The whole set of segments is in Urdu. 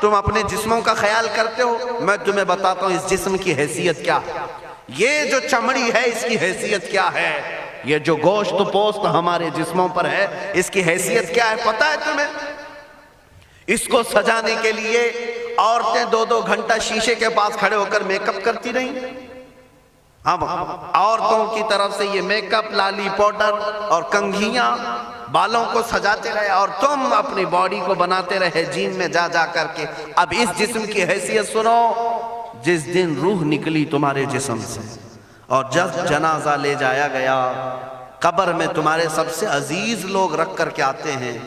تم اپنے جسموں کا خیال کرتے ہو، میں تمہیں بتاتا ہوں اس جسم کی حیثیت کیا ہے۔ یہ جو چمڑی ہے اس کی حیثیت کیا ہے، یہ جو گوشت پوست ہمارے جسموں پر ہے اس کی حیثیت کیا ہے پتہ ہے تمہیں؟ اس کو سجانے کے لیے عورتیں 2-2 گھنٹہ شیشے کے پاس کھڑے ہو کر میک اپ کرتی رہیں۔ اب عورتوں کی طرف سے یہ میک اپ، لالی پاؤڈر اور کنگھیاں بالوں کو سجاتے رہے، اور تم اپنی باڈی کو بناتے رہے جیم میں جا جا کر کے۔ اب اس جسم کی حیثیت سنو، جس دن روح نکلی تمہارے جسم سے اور جب جنازہ لے جایا گیا، قبر میں تمہارے سب سے عزیز لوگ رکھ کر کے آتے ہیں،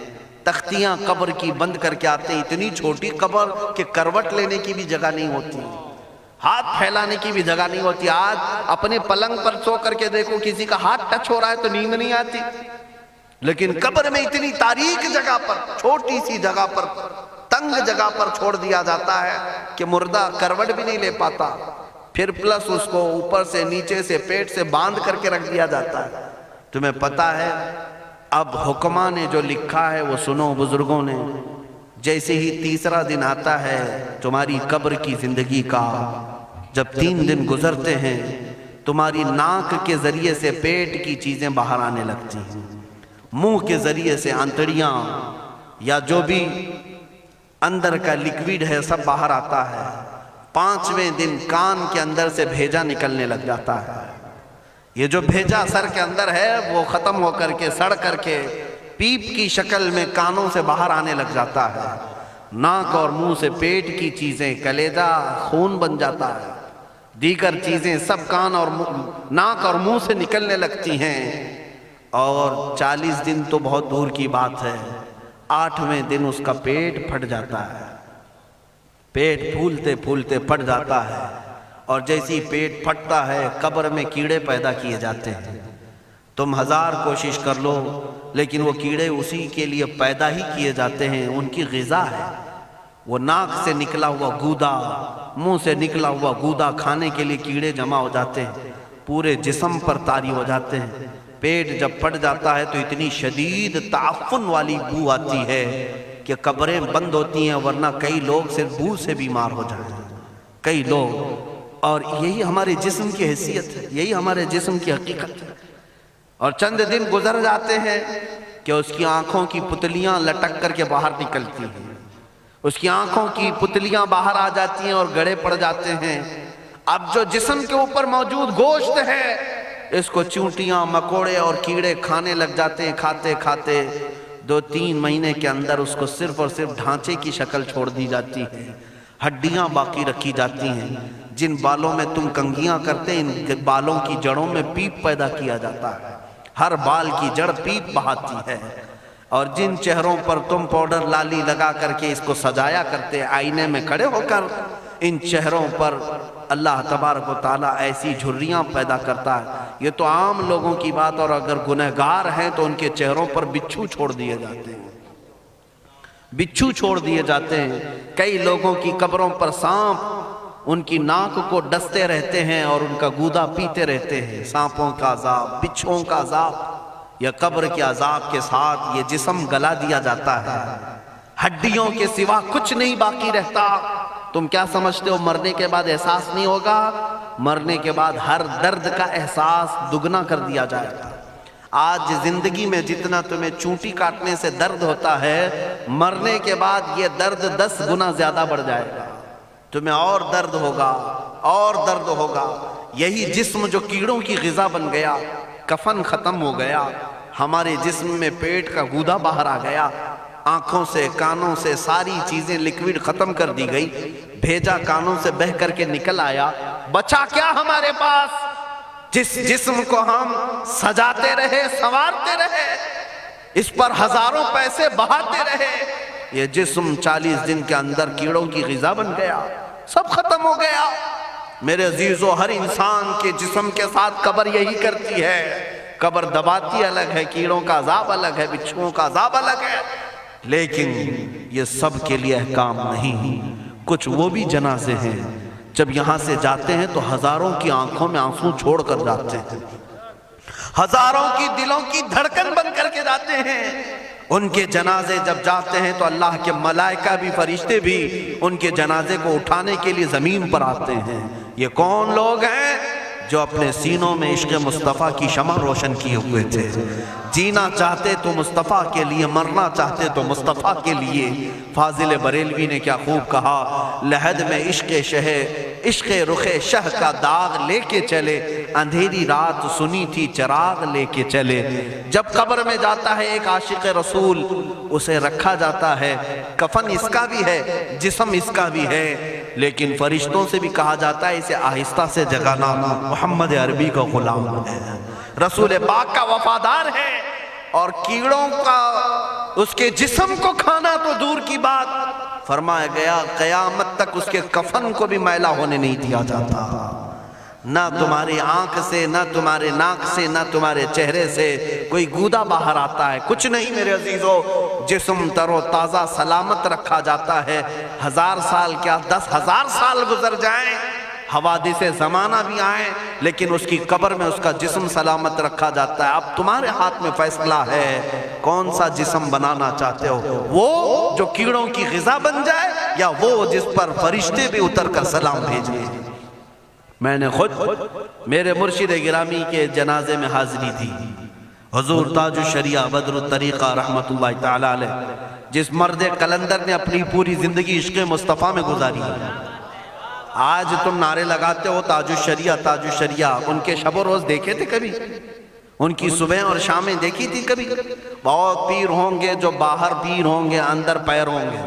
تختیاں قبر کی بند کر کے آتے ہیں، اتنی چھوٹی قبر کہ کروٹ لینے کی بھی جگہ نہیں ہوتی، ہاتھ پھیلانے کی بھی جگہ نہیں ہوتی۔ آج اپنے پلنگ پر سو کر کے دیکھو، کسی کا ہاتھ ٹچ ہو رہا ہے تو نیند نہیں آتی، لیکن قبر میں اتنی تاریک جگہ پر، چھوٹی سی جگہ پر، تنگ جگہ پر چھوڑ دیا جاتا ہے کہ مردہ کروٹ بھی نہیں لے پاتا، پھر پلس اس کو اوپر سے نیچے سے پیٹ سے باندھ کر کے رکھ دیا جاتا ہے۔ تمہیں پتا ہے اب حکماں نے جو لکھا ہے وہ سنو بزرگوں نے، جیسے ہی تیسرا دن آتا ہے تمہاری قبر کی زندگی کا، جب 3 دن گزرتے ہیں تمہاری ناک کے ذریعے سے پیٹ کی چیزیں باہر آنے لگتی ہیں، منہ کے ذریعے سے آنتڑیاں یا جو بھی اندر کا لیکویڈ ہے سب باہر آتا ہے۔ 5ویں دن کان کے اندر سے بھیجا نکلنے لگ جاتا ہے، یہ جو بھیجا سر کے اندر ہے وہ ختم ہو کر کے سڑ کر کے پیپ کی شکل میں کانوں سے باہر آنے لگ جاتا ہے، ناک اور منہ سے پیٹ کی چیزیں، کلیجہ، خون بن جاتا ہے، دیگر چیزیں سب کان اور ناک اور منہ سے نکلنے لگتی ہیں، اور 40 دن تو بہت دور کی بات ہے، 8ویں دن اس کا پیٹ پھٹ جاتا ہے، پیٹ پھولتے پھولتے پھٹ جاتا ہے، اور جیسی پیٹ پھٹتا ہے قبر میں کیڑے پیدا کیے جاتے ہیں۔ تم 1000 کوشش کر لو لیکن وہ کیڑے اسی کے لیے پیدا ہی کیے جاتے ہیں، ان کی غذا ہے۔ وہ ناک سے نکلا ہوا گودا، منہ سے نکلا ہوا گودا کھانے کے لیے کیڑے جمع ہو جاتے ہیں، پورے جسم پر طاری ہو جاتے ہیں۔ پیٹ جب پھٹ جاتا ہے تو اتنی شدید تعفن والی بو آتی ہے کہ قبریں بند ہوتی ہیں، ورنہ کئی لوگ صرف بو سے بیمار ہو جاتے ہیں، کئی لوگ۔ اور یہی ہمارے جسم کی حیثیت ہے، یہی ہمارے جسم کی حقیقت ہے۔ اور چند دن گزر جاتے ہیں کہ اس کی آنکھوں کی پتلیاں لٹک کر کے باہر نکلتی ہیں، اس کی آنکھوں کی پتلیاں باہر آ جاتی ہیں اور گڑے پڑ جاتے ہیں۔ اب جو جسم کے اوپر موجود گوشت ہے اس کو چونٹیاں، مکوڑے اور کیڑے کھانے لگ جاتے ہیں، کھاتے کھاتے 2-3 مہینے کے اندر اس کو صرف اور صرف ڈھانچے کی شکل چھوڑ دی جاتی ہے، ہڈیاں باقی رکھی جاتی ہیں۔ جن بالوں میں تم کنگھیاں کرتے ہیں ان بالوں کی جڑوں میں پیپ پیدا کیا جاتا ہے، ہر بال کی جڑ پیپ بہاتی ہے۔ اور جن چہروں پر تم پاؤڈر لالی لگا کر کے اس کو سجایا کرتے، آئینے میں کھڑے ہو کر ان چہروں پر اللہ تبارک و تعالیٰ ایسی جھریاں پیدا کرتا ہے۔ یہ تو عام لوگوں کی بات، اور اگر گنہگار ہیں تو ان کے چہروں پر بچھو چھوڑ دیے جاتے ہیں، بچھو چھوڑ دیے جاتے ہیں۔ کئی لوگوں کی قبروں پر سانپ ان کی ناک کو ڈستے رہتے ہیں اور ان کا گودا پیتے رہتے ہیں۔ سانپوں کا عذاب، بچھوؤں کا عذاب، یا قبر کے عذاب کے ساتھ یہ جسم گلا دیا جاتا ہے، ہڈیوں کے سوا کچھ نہیں باقی رہتا۔ تم کیا سمجھتے ہو مرنے کے بعد احساس نہیں ہوگا؟ مرنے کے بعد ہر درد کا احساس دگنا کر دیا جائے گا۔ آج زندگی میں جتنا تمہیں چونٹی کاٹنے سے درد ہوتا ہے، مرنے کے بعد یہ درد 10 گنا زیادہ بڑھ جائے گا، تمہیں اور درد ہوگا، اور درد ہوگا۔ یہی جسم جو کیڑوں کی غذا بن گیا، کفن ختم ہو گیا، ہمارے جسم میں پیٹ کا گودا باہر آ گیا، آنکھوں سے کانوں سے ساری چیزیں لکوڈ ختم کر دی گئی، بھیجا کانوں سے بہہ کر کے نکل آیا، بچا کیا ہمارے پاس؟ جس جسم کو ہم سجاتے رہے، سنوارتے رہے، اس پر ہزاروں پیسے بہاتے رہے، یہ جسم 40 دن کے اندر کیڑوں کی غذا بن گیا، سب ختم ہو گیا۔ میرے عزیزو، ہر انسان کے جسم کے ساتھ قبر یہی کرتی ہے، قبر دباتی الگ ہے، کیڑوں کا عذاب الگ ہے، بچھوؤں کا عذاب الگ ہے، لیکن یہ سب کے لیے احکام نہیں۔ کچھ وہ بھی جنازے ہیں جب یہاں سے جاتے ہیں تو ہزاروں کی آنکھوں میں آنسو چھوڑ کر جاتے ہیں، ہزاروں کی دلوں کی دھڑکن بن کر کے جاتے ہیں، ان کے جنازے جب جاتے ہیں تو اللہ کے ملائکہ بھی فرشتے بھی ان کے جنازے کو اٹھانے کے لیے زمین پر آتے ہیں۔ یہ کون لوگ ہیں؟ جو اپنے سینوں میں عشق مصطفیٰ کی شمع روشن کیے ہوئے تھے، جینا چاہتے تو مصطفیٰ کے لیے، مرنا چاہتے تو مصطفیٰ کے لیے۔ فاضل بریلوی نے کیا خوب کہا، لحد میں عشق رخ شہ کا داغ لے کے چلے، اندھیری رات سنی تھی چراغ لے کے چلے۔ جب قبر میں جاتا ہے ایک عاشق رسول، اسے رکھا جاتا ہے، کفن اس کا بھی ہے، جسم اس کا بھی ہے، لیکن فرشتوں سے بھی کہا جاتا ہے اسے آہستہ سے جگانا، محمد عربی کا غلام ہے، رسول پاک کا وفادار ہے، اور کیڑوں کا اس کے جسم کو کھانا تو دور کی بات، فرمایا گیا قیامت تک اس کے کفن کو بھی میلا ہونے نہیں دیا جاتا۔ نہ تمہاری آنکھ سے، نہ تمہارے ناک سے، نہ تمہارے چہرے سے کوئی گودا باہر آتا ہے، کچھ نہیں میرے عزیزو، جسم تر و تازہ سلامت رکھا جاتا ہے۔ 1000 سال کیا 10,000 سال گزر جائیں، حوادث زمانہ بھی آئیں، لیکن اس کی قبر میں اس کا جسم سلامت رکھا جاتا ہے۔ اب تمہارے ہاتھ میں فیصلہ ہے کون سا جسم بنانا چاہتے ہو، وہ جو کیڑوں کی غذا بن جائے، یا وہ جس پر فرشتے بھی اتر کر سلام بھیجیں۔ میں نے خود میرے مرشد گرامی کے جنازے میں حاضری تھی، حضور تاج الشریعہ بدر الطریقہ رحمت اللہ تعالی علیہ، جس مرد قلندر نے اپنی پوری زندگی عشق مصطفیٰ میں گزاری۔ آج تم نعرے لگاتے ہو تاج الشریعہ تاج الشریعہ، ان کے شب و روز دیکھے تھے کبھی؟ ان کی صبح اور شامیں دیکھی تھی کبھی؟ بہت پیر ہوں گے جو باہر پیر ہوں گے، اندر پیر ہوں گے،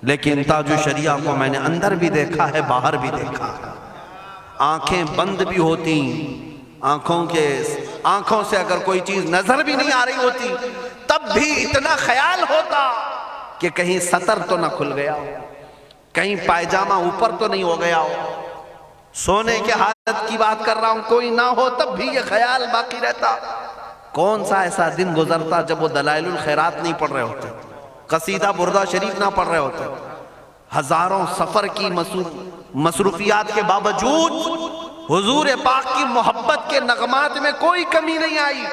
لیکن تاج الشریعہ کو میں نے اندر بھی دیکھا ہے، باہر بھی دیکھا ہے۔ آنکھیں بند بھی ہوتی، آنکھوں سے اگر کوئی چیز نظر بھی نہیں آ رہی ہوتی، تب بھی اتنا خیال ہوتا کہ کہیں سطر تو نہ کھل گیا ہو، کہیں پائجامہ اوپر تو نہیں ہو گیا ہو۔ سونے کے حالت کی بات کر رہا ہوں، کوئی نہ ہو تب بھی یہ خیال باقی رہتا۔ کون سا ایسا دن گزرتا جب وہ دلائل الخیرات نہیں پڑھ رہے ہوتے، قصیدہ بردہ شریف نہ پڑھ رہے ہوتے، ہزاروں سفر کی مصروفیات کے باوجود حضور پاک کی محبت کے نغمات میں کوئی کمی نہیں آئی۔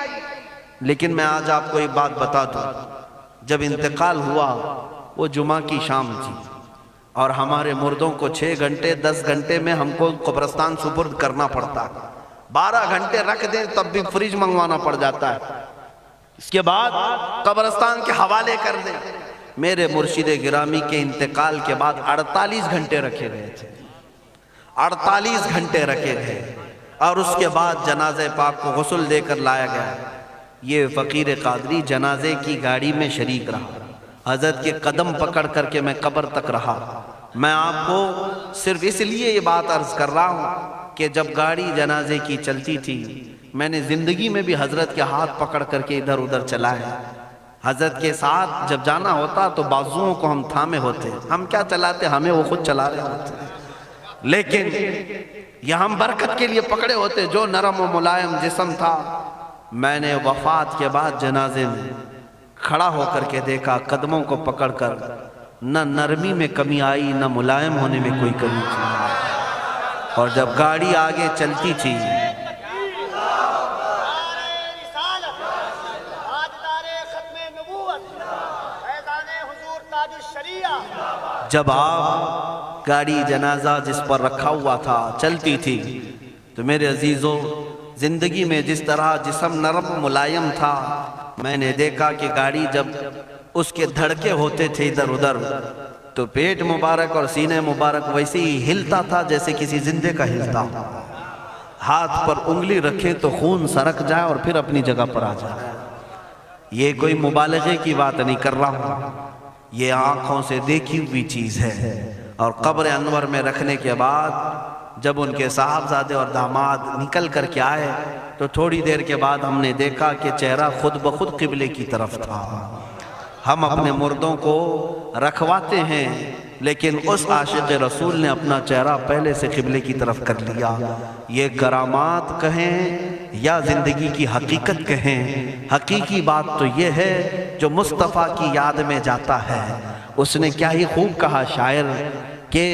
لیکن میں آج آپ کو ایک بات بتا دوں، جب انتقال ہوا وہ جمعہ کی شام تھی، اور ہمارے مردوں کو 6 گھنٹے 10 گھنٹے میں ہم کو قبرستان سپرد کرنا پڑتا، 12 گھنٹے رکھ دیں تب بھی فریج منگوانا پڑ جاتا ہے، اس کے بعد قبرستان کے حوالے کر دیں۔ میرے مرشد گرامی کے انتقال کے بعد 48 گھنٹے رکھے گئے تھے، 48 گھنٹے رکھے گئے، اور اس کے بعد جنازے پاک کو غسل دے کر لایا گیا۔ یہ فقیر قادری جنازے کی گاڑی میں شریک رہا، حضرت کے قدم پکڑ کر کے میں قبر تک رہا۔ میں آپ کو صرف اس لیے یہ بات عرض کر رہا ہوں کہ جب گاڑی جنازے کی چلتی تھی، میں نے زندگی میں بھی حضرت کے ہاتھ پکڑ کر کے ادھر ادھر چلائے۔ حضرت کے ساتھ جب جانا ہوتا تو بازوؤں کو ہم تھامے ہوتے، ہم کیا چلاتے، ہمیں وہ خود چلا رہے ہوتے، لیکن یہ ہم برکت کے لیے پکڑے ہوتے۔ جو نرم و ملائم جسم تھا، میں نے وفات کے بعد جنازے میں کھڑا ہو کر کے دیکھا، قدموں کو پکڑ کر، نہ نرمی میں کمی آئی، نہ ملائم ہونے میں کوئی کمی تھی۔ اور جب گاڑی آگے چلتی تھی، جب آپ گاڑی جنازہ جس پر رکھا ہوا تھا چلتی تھی، تو میرے عزیزو زندگی میں جس طرح جسم نرم ملائم تھا، میں نے دیکھا کہ گاڑی جب اس کے دھڑکے ہوتے تھے ادھر ادھر، تو پیٹ مبارک اور سینے مبارک ویسے ہی ہلتا تھا جیسے کسی زندے کا ہلتا۔ ہاتھ پر انگلی رکھیں تو خون سرک جائے اور پھر اپنی جگہ پر آ جائے۔ یہ کوئی مبالغے کی بات نہیں کر رہا ہوں، یہ آنکھوں سے دیکھی ہوئی چیز ہے۔ اور قبر انور میں رکھنے کے بعد جب ان کے صاحبزادے اور داماد نکل کر کے آئے، تو تھوڑی دیر کے بعد ہم نے دیکھا کہ چہرہ خود بخود قبلے کی طرف تھا۔ ہم اپنے مردوں کو رکھواتے ہیں، لیکن اس عاشق رسول نے اپنا چہرہ پہلے سے قبلے کی طرف کر لیا۔ یہ کرامات کہیں یا زندگی کی حقیقت کہیں، حقیقی بات تو یہ ہے جو مصطفیٰ کی یاد میں جاتا ہے۔ اس نے کیا ہی خوب کہا شاعر کہ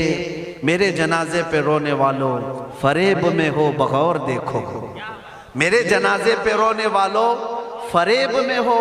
میرے جنازے پہ رونے والوں فریب میں ہو بغور دیکھو، میرے جنازے پہ رونے والوں فریب میں ہو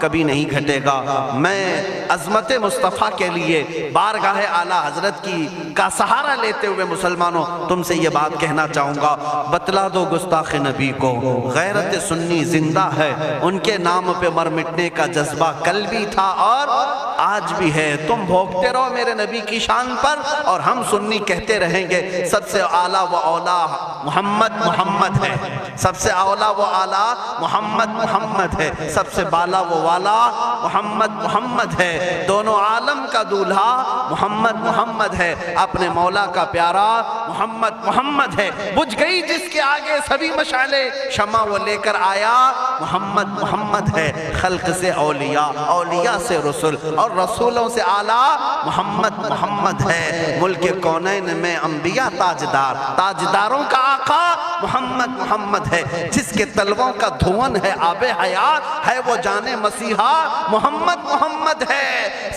کبھی نہیں گھٹے گا۔ میں عظمت مصطفیٰ کے لیے بارگاہ اعلیٰ حضرت کا سہارا لیتے ہوئے مسلمانوں تم سے یہ بات کہنا چاہوں گا، بتلا دو گستاخ نبی کو غیرت سنی زندہ ہے، ان کے نام پہ مر مٹنے کا جذبہ کل بھی تھا اور آج بھی ہے۔ تم بھوکتے رہو میرے نبی کی شان پر اور ہم سنی کہتے رہیں گے سب سے اعلیٰ و اولیٰ محمد ہے، سب سے اولیٰ و اعلیٰ محمد ہے، سب سے بالا و والا محمد ہے، دونوں عالم کا دولہا محمد ہے، اپنے مولا کا پیارا محمد ہے۔ بجھ گئی جس کے آگے سبھی مشعلیں، شمع وہ لے کر آیا محمد ہے۔ خلق سے اولیاء، اولیاء سے رسول اور رسولوں سے اعلیٰ محمد ہے۔ ملک کونین میں انبیاء تاجدار، تاجداروں کا آقا محمد ہے، جس کے تلووں کا دھون ہے آب حیات ہے، وہ جانے مسیحا محمد ہے۔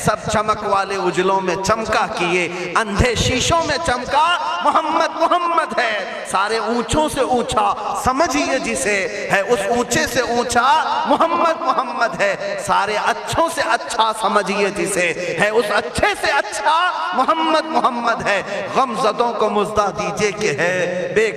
سب چمک والے اجلوں میں چمکا کیے، اندھے شیشوں میں چمکا محمد ہے۔ سارے اونچوں سے اونچا سمجھیے جسے ہے، اس اونچے سے اونچا محمد ہے۔ سارے اچھوں سے اچھا سمجھیے جسے ہے، اس اچھے سے اچھا محمد ہے۔ غم زدوں کو مزدہ دیجئے کہ ہے، بے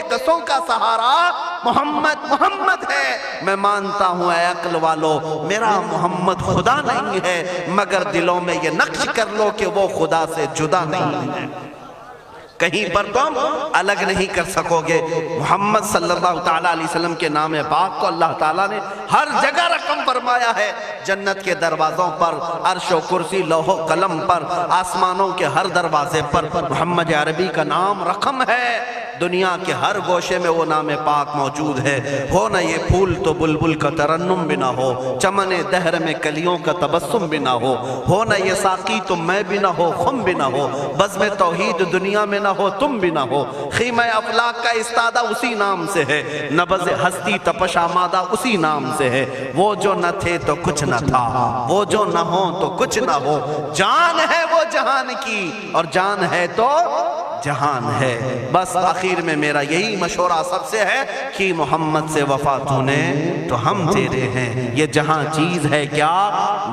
قصوں کا سہارا محمد ہے۔ میں مانتا ہوں اے عقل والو میرا محمد خدا نہیں ہے، مگر دلوں میں یہ نقش کر لو کہ وہ خدا سے جدا نہیں ہے، کہیں پر تم الگ نہیں کر سکو گے۔ محمد صلی اللہ تعالیٰ علیہ وسلم کے نام پاک کو اللہ تعالیٰ نے ہر جگہ رقم فرمایا ہے، جنت کے دروازوں پر، عرش و کرسی لوح و قلم پر، آسمانوں کے ہر دروازے پر محمد عربی کا نام رقم ہے۔ دنیا کے ہر گوشے میں وہ نام پاک موجود ہے۔ ہو نہ یہ پھول تو بلبل کا ترنم بھی نہ ہو، چمن دہر میں کلیوں کا تبسم بھی نہ ہو نہ یہ ساقی تو میں بھی نہ ہو، خم بھی نہ ہو، بزم توحید دنیا میں نہ ہو، تم بھی نہ ہو۔ خیمہ افلاک کا استادہ اسی نام سے ہے، نبض ہستی تپش آمادہ اسی نام سے ہے۔ وہ جو نہ تھے تو کچھ نہ تھا، وہ جو نہ ہو تو کچھ نہ ہو، جان ہے وہ جہان کی اور جان ہے تو جہان ہے۔ بس آخر میں میرا یہی مشورہ سب سے ہے کہ محمد سے وفا تو نے تو ہم تیرے ہیں، یہ جہاں چیز ہے کیا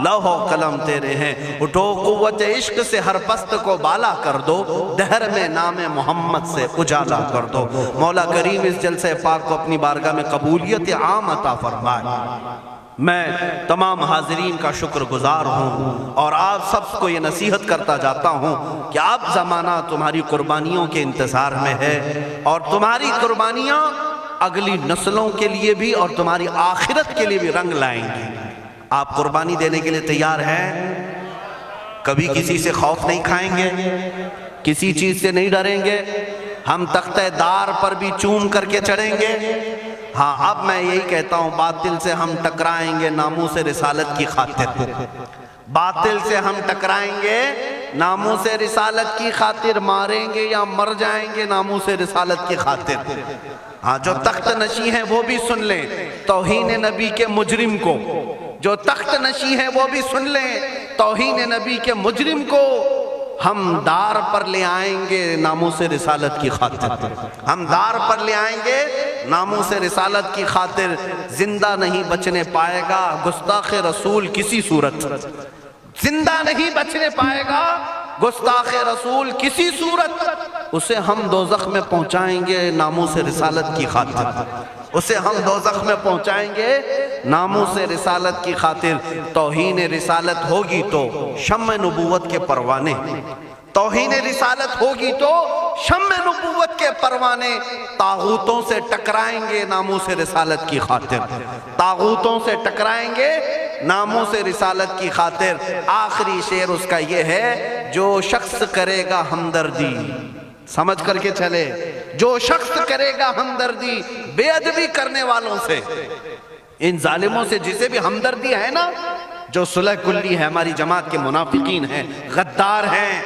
لوح و قلم تیرے ہیں۔ اٹھو قوت عشق سے ہر پست کو بالا کر دو، دہر میں نام محمد سے اجالا کر دو۔ مولا کریم اس جلسے پاک کو اپنی بارگاہ میں قبولیت عام عطا فرمائے۔ میں تمام حاضرین کا شکر گزار ہوں اور آپ سب کو یہ نصیحت کرتا جاتا ہوں کہ اب زمانہ تمہاری قربانیوں کے انتظار میں ہے، اور تمہاری قربانیاں اگلی نسلوں کے لیے بھی اور تمہاری آخرت کے لیے بھی رنگ لائیں گی۔ آپ قربانی دینے کے لیے تیار ہیں؟ کبھی کسی سے خوف نہیں کھائیں گے، کسی چیز سے نہیں ڈریں گے، ہم تختہ دار پر بھی چوم کر کے چڑھیں گے۔ ہاں اب میں یہی کہتا ہوں، باطل سے ہم ٹکرائیں گے ناموس رسالت کی خاطر، باطل سے ہم ٹکرائیں گے ناموس رسالت کی خاطر، ماریں گے یا مر جائیں گے ناموس رسالت کی خاطر۔ ہاں جو تخت نشی ہیں وہ بھی سن لیں توہین نبی کے مجرم کو، جو تخت نشی ہیں وہ بھی سن لیں توہین نبی کے مجرم کو ہم دار پر لے آئیں گے ناموس رسالت کی خاطر، ہم دار پر لے آئیں گے ناموس رسالت کی خاطر۔ زندہ نہیں بچنے پائے گا گستاخ رسول کسی صورت، زندہ نہیں بچنے پائے گا گستاخ رسول کسی صورت، اسے ہم دوزخ میں پہنچائیں گے ناموس رسالت کی خاطر، اسے ہم دوزخ میں پہنچائیں گے ناموس رسالت کی خاطر۔ توہین رسالت ہوگی تو شمع نبوت کے پروانے، توہین رسالت ہوگی تو شمع نبوت کے پروانے طاغوتوں سے ٹکرائیں گے ناموس رسالت کی خاطر، طاغوتوں سے ٹکرائیں گے ناموس رسالت کی خاطر۔ آخری شعر اس کا یہ ہے، جو شخص کرے گا ہمدردی، سمجھ کر کے چلے، جو شخص کرے گا ہمدردی بے ادبی کرنے والوں سے، ان ظالموں سے جسے بھی ہمدردی ہے نا، جو صلح کلی ہے ہماری جماعت کے منافقین ہیں، غدار ہیں،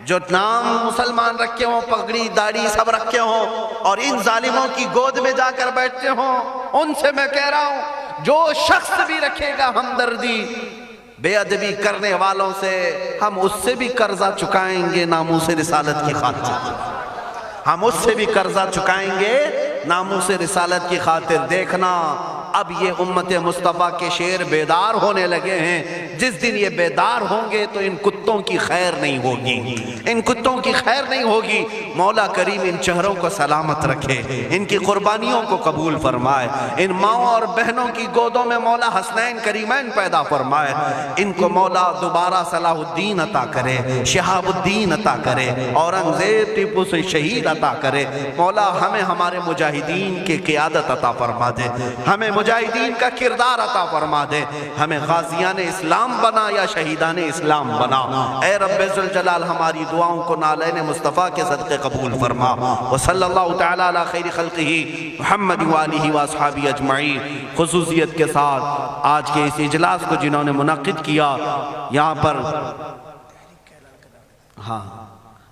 جو نام مسلمان رکھے ہوں، پگڑی داڑھی سب رکھے ہوں اور ان ظالموں کی گود میں جا کر بیٹھتے ہوں، ان سے میں کہہ رہا ہوں جو شخص بھی رکھے گا ہمدردی بے ادبی کرنے والوں سے، ہم اس سے بھی قرضہ چکائیں گے ناموس رسالت کی خاطر، ہم اس سے بھی قرضہ چکائیں گے ناموس رسالت کی خاطر۔ دیکھنا اب یہ امت مصطفیٰ کے شیر بیدار ہونے لگے ہیں. جس دن یہ بیدار ہوں گے تو ان کتوں کی خیر نہیں ہوگی, ان کتوں کی خیر نہیں ہوگی. مولا کریم ان چہروں کو سلامت رکھے, ان کی قربانیوں کو قبول فرمائے. ان ماؤں اور بہنوں کی گودوں میں مولا حسنین کریمین پیدا فرمائے. ان کو مولا دوبارہ صلاح الدین عطا کرے, شہاب الدین عطا کرے, اورنگزیب ٹیپو سے شہید عطا کرے. مولا ہمیں ہمارے مجاہدین کی قیادت عطا فرما دے, ہمیں مجاہدین کا کردار عطا فرما دے. ہمیں غازیان اسلام بنا یا شہیدان اسلام بنا. اے رب ذوالجلال ہماری دعاؤں کو نالین مصطفیٰ کے صدقے قبول فرما. وصلی اللہ تعالی علی خیر خلقہ محمد وآلہ واصحابہ اجمعین. خصوصیت کے ساتھ آج کے اس اجلاس کو جنہوں نے منعقد کیا, یہاں پر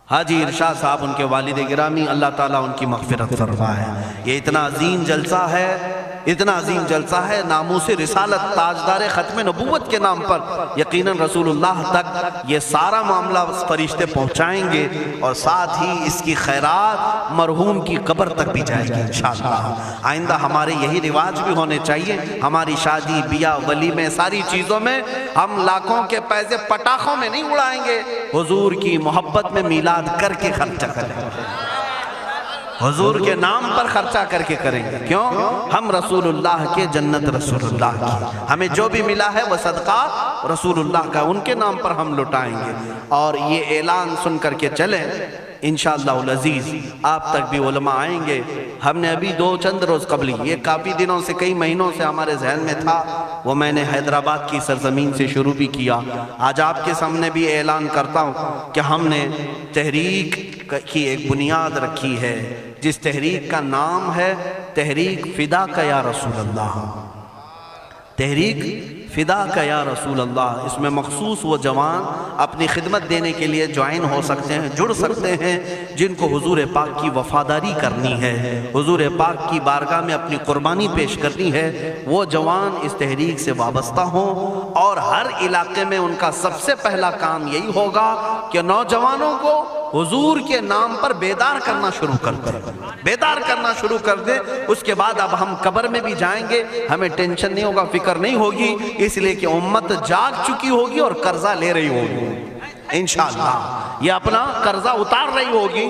حاجی ارشاد صاحب ان کے والد گرامی, اللہ تعالیٰ ان کی مغفرت فرمائے. یہ اتنا عظیم جلسہ ہے, اتنا عظیم جلسہ ہے. ناموس رسالت تاجدار ختم نبوت کے نام پر یقیناً رسول اللہ تک یہ سارا معاملہ فرشتے پہنچائیں گے, اور ساتھ ہی اس کی خیرات مرحوم کی قبر تک بھی جائے گی انشاءاللہ. آئندہ ہمارے یہی رواج بھی ہونے چاہیے. ہماری شادی بیاہ ولیمے ساری چیزوں میں ہم لاکھوں کے پیسے پٹاخوں میں نہیں اڑائیں گے, حضور کی محبت میں میلاد کر کے خرچہ کریں گے, حضور کے نام پر خرچہ کر کے کریں گے. کیوں؟ ہم رسول اللہ کے, جنت رسول اللہ کی, ہمیں جو بھی ملا ہے وہ صدقہ رسول اللہ کا, ان کے نام پر ہم لٹائیں گے. اور یہ اعلان سن کر کے چلیں انشاءاللہ العزیز. آپ تک بھی علماء آئیں گے. ہم نے ابھی چند روز قبل, یہ کافی دنوں سے, کئی مہینوں سے ہمارے ذہن میں تھا, وہ میں نے حیدرآباد کی سرزمین سے شروع بھی کیا. آج آپ کے سامنے بھی اعلان کرتا ہوں کہ ہم نے تحریک کی ایک بنیاد رکھی ہے, جس تحریک کا نام ہے تحریک فدا کا یا رسول اللہ. تحریک فدا کا یا رسول اللہ. اس میں مخصوص وہ جوان اپنی خدمت دینے کے لیے جوائن ہو سکتے ہیں, جڑ سکتے ہیں, جن کو حضور پاک کی وفاداری کرنی ہے, حضور پاک کی بارگاہ میں اپنی قربانی پیش کرنی ہے. وہ جوان اس تحریک سے وابستہ ہوں, اور ہر علاقے میں ان کا سب سے پہلا کام یہی ہوگا کہ نوجوانوں کو حضور کے نام پر بیدار کرنا شروع کر دیں, بیدار کرنا شروع کر دیں. اس کے بعد اب ہم قبر میں بھی جائیں گے, ہمیں ٹینشن نہیں ہوگا, فکر نہیں ہوگی, اس لیے کہ امت جاگ چکی ہوگی اور قرضہ لے رہی ہوگی انشاءاللہ. یہ اپنا قرضہ اتار رہی ہوگی,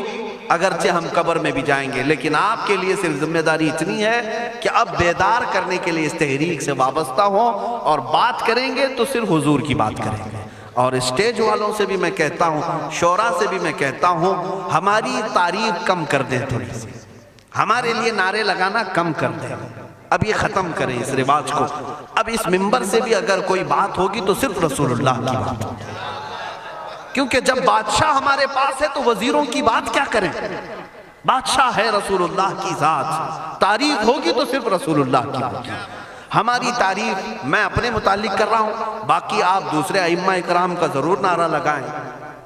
اگرچہ ہم قبر میں بھی جائیں گے. لیکن آپ کے لیے صرف ذمہ داری اتنی ہے کہ اب بیدار کرنے کے لیے اس تحریک سے وابستہ ہوں, اور بات کریں گے تو صرف حضور کی بات کریں گے. اور اسٹیج والوں سے بھی میں کہتا ہوں, شورا سے بھی میں کہتا ہوں, ہماری تعریف کم کر دیں, تھوڑی سی ہمارے لیے نعرے لگانا کم کر دیں. اب یہ ختم کریں اس رواج کو. اب اس منبر سے بھی اگر کوئی بات ہوگی تو صرف رسول اللہ کی بات ہوگی, کیونکہ جب بادشاہ ہمارے پاس ہے تو وزیروں کی بات کیا کریں. بادشاہ ہے رسول اللہ کی ذات, تعریف ہوگی تو صرف رسول اللہ کی ہوگی. ہماری تعریف میں اپنے متعلق کر رہا ہوں, باقی آپ دوسرے ائمہ اکرام کا ضرور نعرہ لگائیں,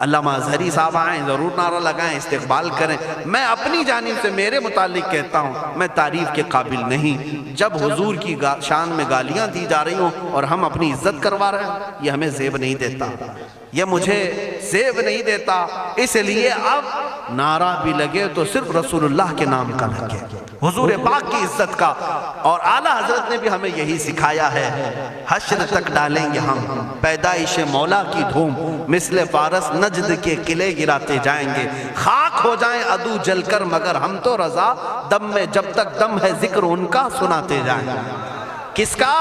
علامہ اظہری صاحب آئیں ضرور نعرہ لگائیں, استقبال کریں. میں اپنی جانب سے میرے متعلق کہتا ہوں, میں تعریف کے قابل نہیں. جب حضور کی شان میں گالیاں دی جا رہی ہوں اور ہم اپنی عزت کروا رہے ہیں, یہ ہمیں زیب نہیں دیتا, یہ مجھے زیب نہیں دیتا. اس لیے اب نعرہ بھی لگے تو صرف رسول اللہ کے نام کا لگے, حضور پاک کی عزت کا. اور اعلیٰ حضرت نے بھی ہمیں یہی سکھایا ہے, حشر تک ڈالیں گے ہم پیدائش مولا کی دھوم, مثل فارس نجد کے قلعے گراتے جائیں گے, خاک ہو جائیں عدو جل کر مگر ہم تو رضا, دم میں جب تک دم ہے ذکر ان کا سناتے جائیں گے. کس کا؟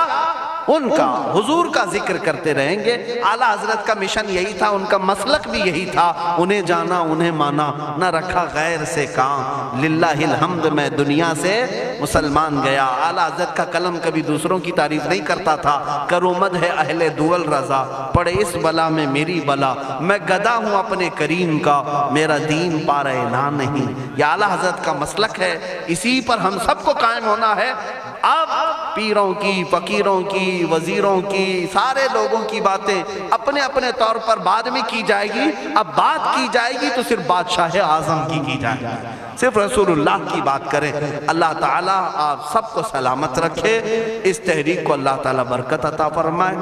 ان کا, حضور کا ذکر کرتے رہیں گے. اعلیٰ حضرت کا مشن یہی تھا, ان کا مسلک بھی یہی تھا, انہیں جانا انہیں مانا, نہ رکھا غیر سے کام, للہ الحمد میں دنیا سے مسلمان گیا. اعلیٰ حضرت کا قلم کبھی دوسروں کی تعریف نہیں کرتا تھا, کرو مد ہے اہل دول رضا, پڑے اس بلا میں میری بلا, میں گدا ہوں اپنے کریم کا, میرا دین پارہ نہ نہیں. یہ اعلیٰ حضرت کا مسلک ہے, اسی پر ہم سب کو قائم ہونا ہے. اب پیروں کی, فقیروں کی, وزیروں کی, سارے لوگوں کی باتیں اپنے اپنے طور پر بعد میں کی جائے گی. اب بات کی جائے گی تو صرف بادشاہ اعظم کی جائے گی, صرف رسول اللہ کی بات کریں. اللہ تعالیٰ آپ سب کو سلامت رکھے, اس تحریک کو اللہ تعالیٰ برکت عطا فرمائے.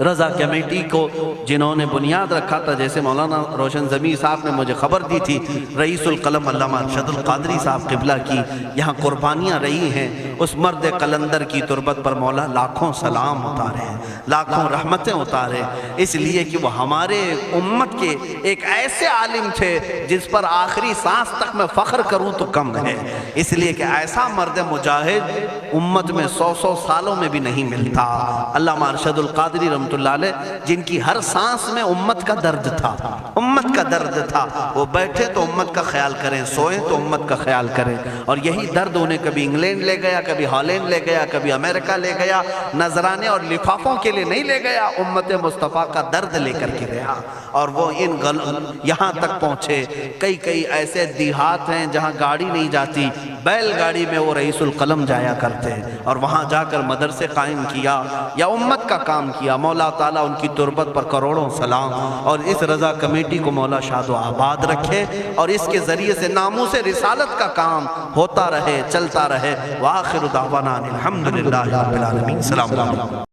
رضا کمیٹی کو جنہوں نے بنیاد رکھا تھا, جیسے مولانا روشن زمیں صاحب نے مجھے خبر دی تھی, رئیس القلم علامہ ارشد القادری صاحب قبلہ کی یہاں قربانیاں رہی ہیں, اس مرد قلندر کی تربت پر مولا لاکھوں سلام اتارے، لاکھوں رحمتیں اتارے، اس لیے کہ وہ ہمارے امت کے ایک ایسے عالم تھے جس پر آخری سانس تک میں فخر کروں تو کم ہے، اس لیے کہ ایسا مرد مجاہد امت میں 100 سالوں میں بھی نہیں ملتا۔ علامہ ارشد القادری رحمۃ اللہ علیہ جن کی ہر سانس میں امت کا درد تھا، امت کا درد تھا، وہ بیٹھے تو امت کا خیال کریں، سوئیں تو امت کا خیال کریں، اور یہی درد انہیں کبھی انگلینڈ لے گیا، کبھی ہالینڈ لے گیا، کبھی امریکہ لے گیا، نذرانے اور لفافوں کے لیے نہیں لے گیا، امت مصطفیٰ کا درد لے کر کے گیا، اور وہ یہاں تک پہنچے۔ کئی ایسے دیہات ہیں جہاں گاڑی نہیں جاتی، بیل گاڑی میں وہ رئیس القلم جایا کرتے، اور وہاں جا کر مدرسے قائم کیا یا امت کا کام کیا۔ مولا تعالیٰ ان کی تربت پر کروڑوں سلام، اور اس رضا کمیٹی کو مولا شاد و آباد رکھے، اور اس کے ذریعے سے ناموس رسالت کا کام ہوتا رہے، چلتا رہے۔ وآخر دعوانا الحمدللہ رب العالمین۔ السلام علیکم۔